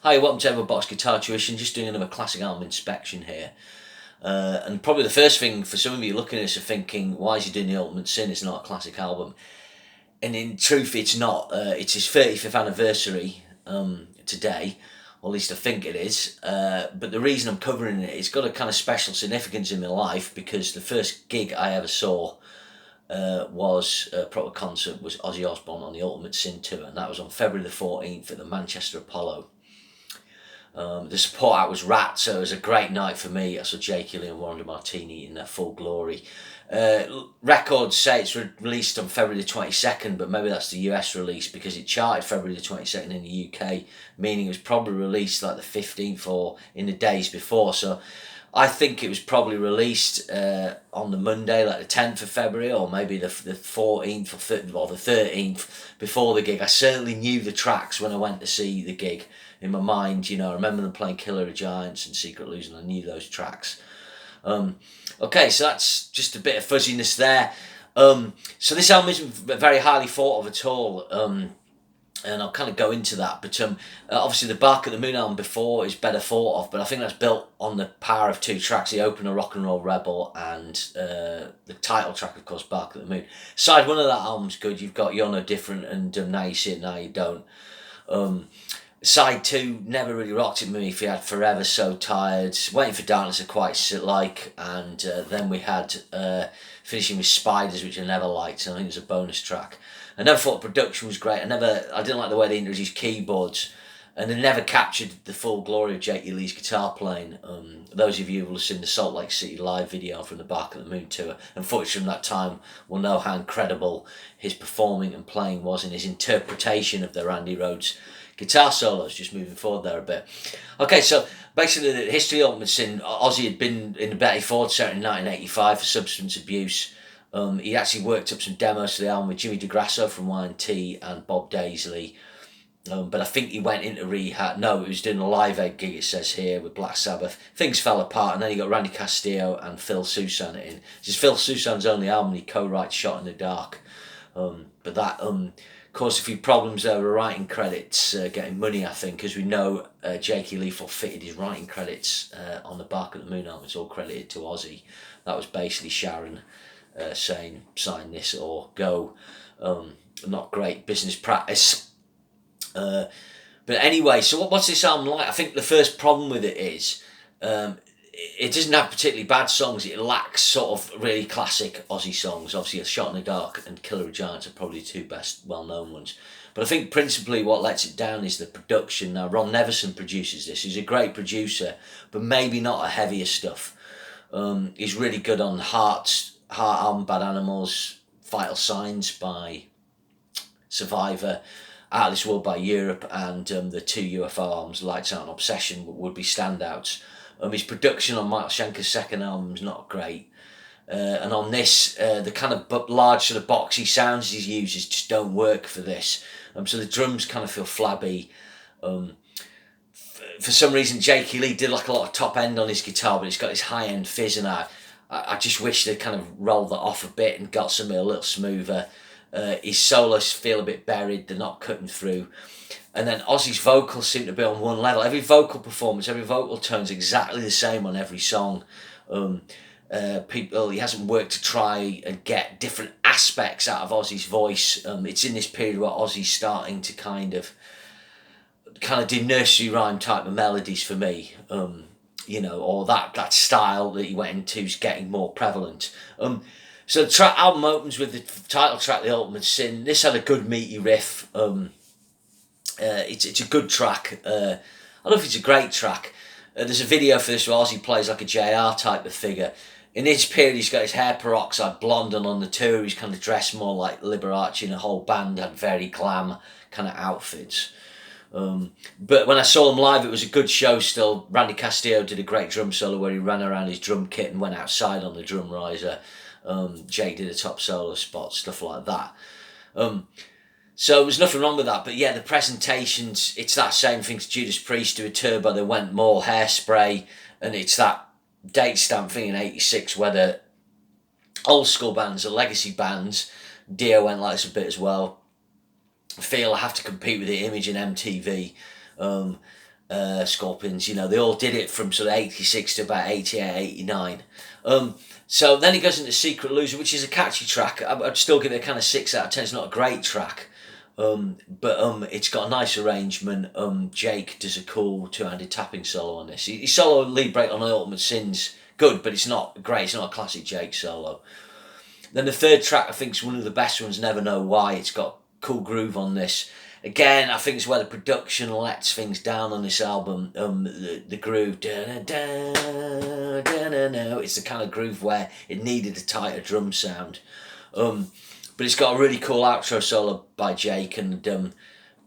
Hi, welcome to Everbox Guitar Tuition. Just doing another classic album inspection here. And probably the first thing for some of you looking at this are thinking, why is he doing The Ultimate Sin? It's not a classic album. And in truth, it's not. It's his 35th anniversary today, or at least I think it is. But the reason I'm covering it, it's got a kind of special significance in my life because the first gig I ever saw was a proper concert was Ozzy Osbourne on the Ultimate Sin tour, and that was on February the 14th at the Manchester Apollo. The support act was Rat, so it was a great night for me. I saw Jake Lee and Warren Martini in their full glory. Records say it's released on February the 22nd, but maybe that's the US release because it charted February the 22nd in the UK, meaning it was probably released like the 15th or in the days before. So I think it was probably released on the Monday, like the 10th of February, or maybe the 14th or the 13th before the gig. I certainly knew the tracks when I went to see the gig. In my mind, you know, I remember them playing Killer of Giants and Secret Illusion. I knew those tracks. Okay, so that's just a bit of fuzziness there. So this album isn't very highly thought of at all. And I'll kind of go into that, but obviously the Bark at the Moon album before is better thought of, but I think that's built on the power of two tracks, the opener Rock and Roll Rebel and the title track, of course, Bark at the Moon. Side one of that album's good. You've got You're No Different and Now You See It, Now You Don't. Side two never really rocked it with me. If you had Forever So Tired, Waiting for Darkness I quite like, and then we had finishing with Spiders, which I never liked, and I think it was a bonus track. I never thought the production was great. I didn't like the way they introduced keyboards, and they never captured the full glory of Jake Lee's guitar playing. Those of you who will have seen the Salt Lake City live video from the Bark at the Moon tour, and footage from that time, will know how incredible his performing and playing was in his interpretation of the Randy Rhoads guitar solos. Just moving forward there a bit. Okay, so basically the history of Ultimate Sin, Ozzy had been in the Betty Ford Center in 1985 for substance abuse. He actually worked up some demos to the album with Jimmy DeGrasso from Y&T and Bob Daisley. But I think he went into rehab. No, he was doing a Live Aid gig, it says here, with Black Sabbath. Things fell apart, and then he got Randy Castillo and Phil Soussan in. This is Phil Soussan's only album. He co-writes Shot in the Dark. But that caused a few problems there with writing credits, getting money, I think, as we know Jakey Lee forfeited his writing credits on the Bark at the Moon album. It's all credited to Ozzy. That was basically Sharon saying, sign this or go. Not great business practice. But anyway, so what's this album like? I think the first problem with it is it doesn't have particularly bad songs. It lacks sort of really classic Ozzy songs. Obviously, A Shot in the Dark and Killer of Giants are probably the two best well-known ones. But I think principally what lets it down is the production. Now, Ron Nevison produces this. He's a great producer, but maybe not a heavier stuff. He's really good on Heart album, Bad Animals, Vital Signs by Survivor, Out of This World by Europe, and the two UFO albums, Lights Out and Obsession, would be standouts. His production on Michael Schenker's second album is not great. And on this, the kind of large sort of boxy sounds he uses just don't work for this. So the drums kind of feel flabby. For some reason, Jakey Lee did like a lot of top end on his guitar, but it's got this high end fizz, and I just wish they'd kind of rolled that off a bit and got something a little smoother. His solos feel a bit buried, they're not cutting through. And then Ozzy's vocals seem to be on one level. Every vocal performance, every vocal tone's exactly the same on every song. He hasn't worked to try and get different aspects out of Ozzy's voice. It's in this period where Ozzy's starting to kind of do nursery rhyme type of melodies for me. Or that style that he went into is getting more prevalent. So the album opens with the title track, The Ultimate Sin. This had a good meaty riff. It's a good track. I don't know if it's a great track. There's a video for this where Ozzy plays like a JR type of figure. In this period, he's got his hair peroxide blonde, and on the tour, he's kind of dressed more like Liberace, and the whole band had very glam kind of outfits. But when I saw them live, it was a good show still. Randy Castillo did a great drum solo where he ran around his drum kit and went outside on the drum riser. Jake did a top solo spot, stuff like that. So there was nothing wrong with that, but yeah, the presentations, it's that same thing to Judas Priest to a Turbo. They went more hairspray, and it's that date stamp thing in 86 where the old school bands, the legacy bands, Dio went like this a bit as well, feel I have to compete with the image in MTV. Scorpions, you know, they all did it from sort of 86 to about 88, 89. So then it goes into Secret Loser, which is a catchy track. I'd still give it a kind of 6 out of 10. It's not a great track, but it's got a nice arrangement. Jake does a cool two-handed tapping solo on this. His solo lead break on Ultimate Sin's good, but it's not great. It's not a classic Jake solo. Then the third track, I think, is one of the best ones, Never Know Why. It's got cool groove on this. Again, I think it's where the production lets things down on this album. The groove, it's the kind of groove where it needed a tighter drum sound. But it's got a really cool outro solo by Jake, and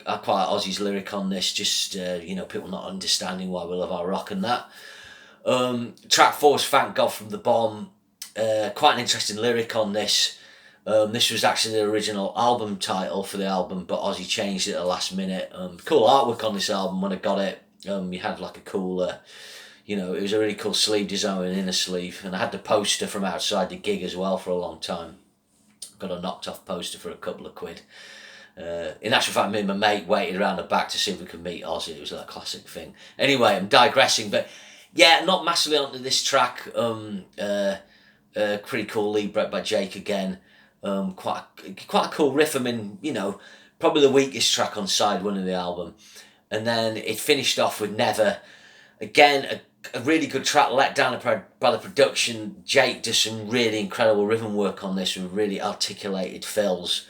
I quite like Ozzy's lyric on this, just, people not understanding why we love our rock and that. Track 4 is Thank God from the Bomb. Quite an interesting lyric on this. This was actually the original album title for the album, but Ozzy changed it at the last minute. Cool artwork on this album when I got it. You had like a cool, it was a really cool sleeve design with an inner sleeve, and I had the poster from outside the gig as well for a long time. Got a knocked off poster for a couple of quid. In actual fact, me and my mate waited around the back to see if we could meet Ozzy. It was that classic thing. Anyway, I'm digressing, but yeah, not massively onto this track. Pretty cool lead break by Jake again. Quite a cool riff. I mean, probably the weakest track on side 1 of the album. And then it finished off with Never. Again, a really good track let down by the production. Jake does some really incredible rhythm work on this with really articulated fills.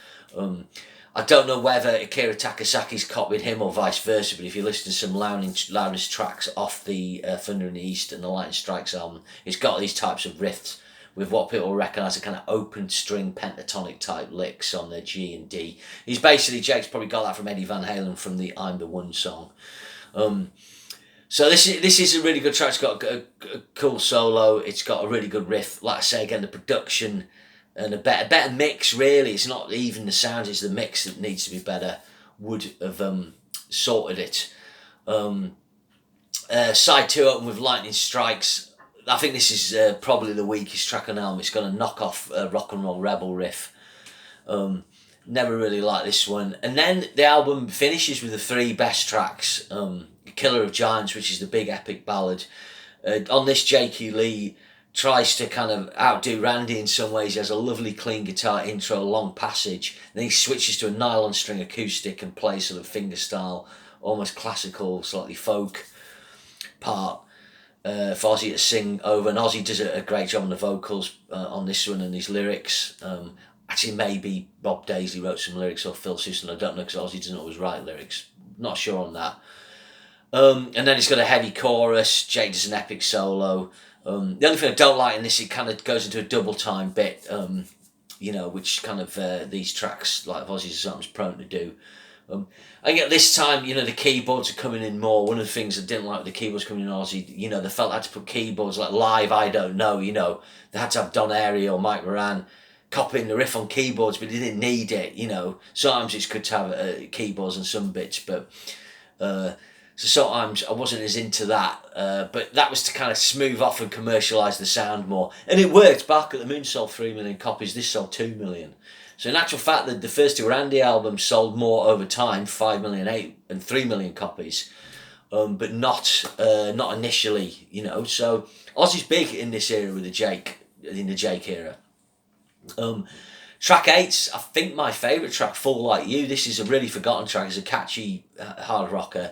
I don't know whether Akira Takasaki's copied him or vice versa, but if you listen to some loudest tracks off the Thunder in the East and the Lightning Strikes album, it's got these types of riffs with what people recognise as a kind of open string pentatonic type licks on the G and D. Jake's probably got that from Eddie Van Halen from the I'm the One song. So this is a really good track. It's got a cool solo. It's got a really good riff. Like I say again, the production and a better mix really. It's not even the sound, it's the mix that needs to be better. Would have sorted it. Side 2 open with Lightning Strikes. I think this is probably the weakest track on the album. It's got a knock-off Rock and Roll Rebel riff. Never really liked this one. And then the album finishes with the 3 best tracks. Killer of Giants, which is the big epic ballad. On this, Jakey Lee tries to kind of outdo Randy in some ways. He has a lovely clean guitar intro, long passage. Then he switches to a nylon string acoustic and plays sort of fingerstyle, almost classical, slightly folk part. For Ozzy to sing over, and Ozzy does a great job on the vocals on this one and his lyrics. Actually, maybe Bob Daisley wrote some lyrics or Phil Susan, I don't know, because Ozzy doesn't always write lyrics. Not sure on that. And then it's got a heavy chorus. Jake does an epic solo. The only thing I don't like in this, it kind of goes into a double time bit, which kind of these tracks like Ozzy's are sometimes prone to do. I think at this time, the keyboards are coming in more. One of the things I didn't like with the keyboards coming in Ozzy, they felt they had to put keyboards like live, I don't know, they had to have Don Airey or Mike Moran copying the riff on keyboards, but they didn't need it, Sometimes it's good to have keyboards on some bits, but so sometimes I wasn't as into that, but that was to kind of smooth off and commercialise the sound more. And it worked. Bark at the Moon sold 3 million copies, this sold 2 million. So in actual fact, the first 2 Randy albums sold more over time, 5 million, 8 and 3 million copies, but not initially, So Ozzy's big in this era with the Jake era. Track 8's, I think my favourite track, Full Like You. This is a really forgotten track. It's a catchy hard rocker.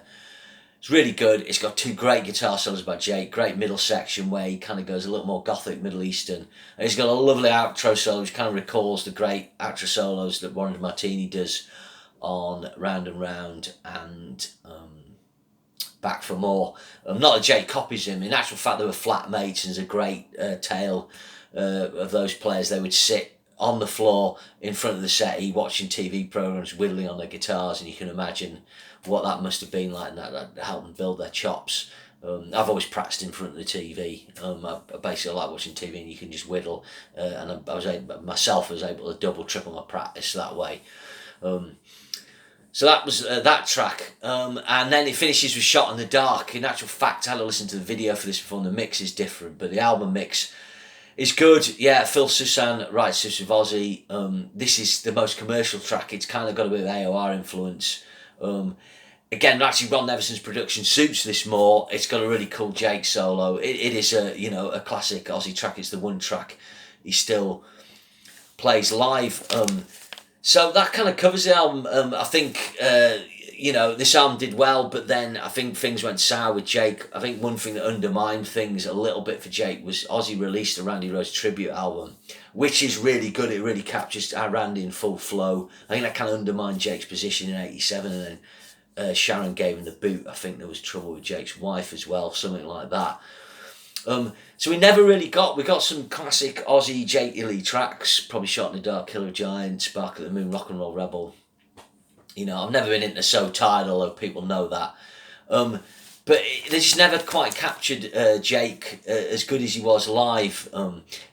It's really good. It's got 2 great guitar solos by Jake, great middle section where he kind of goes a little more gothic, Middle Eastern. And he's got a lovely outro solo which kind of recalls the great outro solos that Warren Martini does on Round and Round and Back for More. Not that Jake copies him. In actual fact, they were flatmates, and there's a great tale of those players. They would sit on the floor in front of the settee watching TV programmes, whittling on their guitars, and you can imagine what that must have been like, and that helped them build their chops. I've always practiced in front of the TV. I basically like watching TV, and you can just whittle, and I was able to double, triple my practice that way. So that was that track, and then it finishes with Shot in the Dark. In actual fact, I had to listen to the video for this before, and the mix is different, but the album mix is good. Yeah, Phil Susan writes this with Ozzy. This is the most commercial track. It's kind of got a bit of AOR influence. Again, actually, Ron Nevison's production suits this more. It's got a really cool Jake solo. It is a a classic Ozzy track. It's the one track he still plays live. So that kind of covers the album. I think this album did well, but then I think things went sour with Jake. I think one thing that undermined things a little bit for Jake was Ozzy released a Randy Rhoads tribute album, which is really good. It really captures Randy in full flow. I think that kind of undermined Jake's position in '87, and then Sharon gave him the boot. I think there was trouble with Jake's wife as well, something like that. So we never really we got some classic Ozzy Jake Lee tracks, probably Shot in the Dark, Killer of Giants, Spark at the Moon, Rock and Roll Rebel. I've never been into So Tired, although people know that. But they just never quite captured Jake as good as he was live.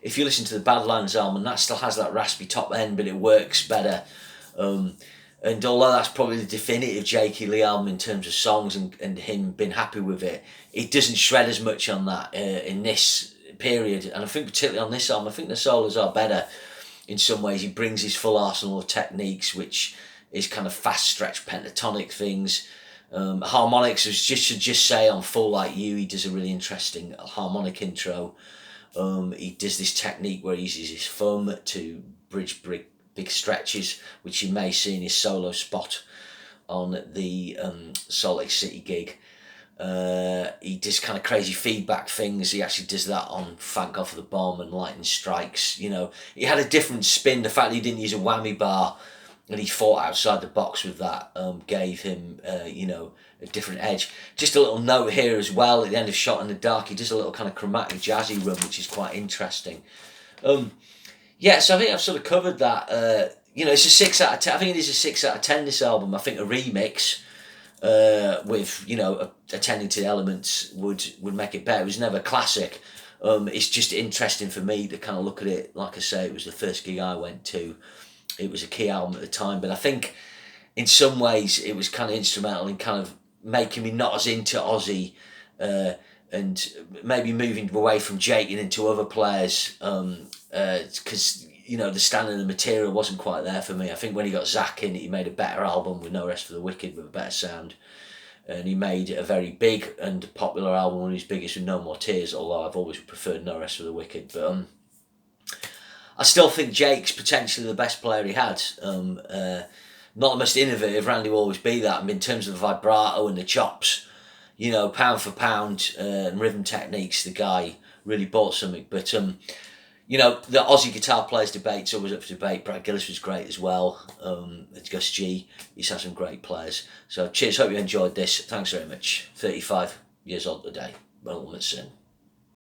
If you listen to the Badlands album, that still has that raspy top end, but it works better. And although that's probably the definitive Jake Lee album in terms of songs and him being happy with it, it doesn't shred as much on that in this period. And I think particularly on this album, I think the solos are better in some ways. He brings his full arsenal of techniques, which is kind of fast stretch pentatonic things. Harmonics, I should just say on Full Like You, he does a really interesting harmonic intro. He does this technique where he uses his thumb to bridge big stretches, which you may see in his solo spot on the Salt Lake City gig. He does kind of crazy feedback things. He actually does that on Thank God for the Bomb and Lightning Strikes. He had a different spin. The fact that he didn't use a whammy bar and he fought outside the box with that gave him, a different edge. Just a little note here as well, at the end of Shot in the Dark, he does a little kind of chromatic jazzy run, which is quite interesting. So I think I've sort of covered that. It's a 6 out of 10. I think it is a 6 out of 10, this album. I think a remix with, attending to the elements would make it better. It was never a classic. It's just interesting for me to kind of look at it. Like I say, it was the first gig I went to. It was a key album at the time, but I think in some ways it was kind of instrumental in kind of making me not as into Ozzy and maybe moving away from Jake and into other players because the standard of the material wasn't quite there for me. I think when he got Zach in, he made a better album with No Rest for the Wicked with a better sound, and he made a very big and popular album, one of his biggest, with No More Tears, although I've always preferred No Rest for the Wicked. But I still think Jake's potentially the best player he had. Not the most innovative, Randy will always be that. In terms of the vibrato and the chops, pound for pound and rhythm techniques, the guy really bought something. But the Aussie guitar players debate's always up for debate. Brad Gillis was great as well. Gus G, he's had some great players. So cheers, hope you enjoyed this. Thanks very much. 35 years old today. Ron Nevison.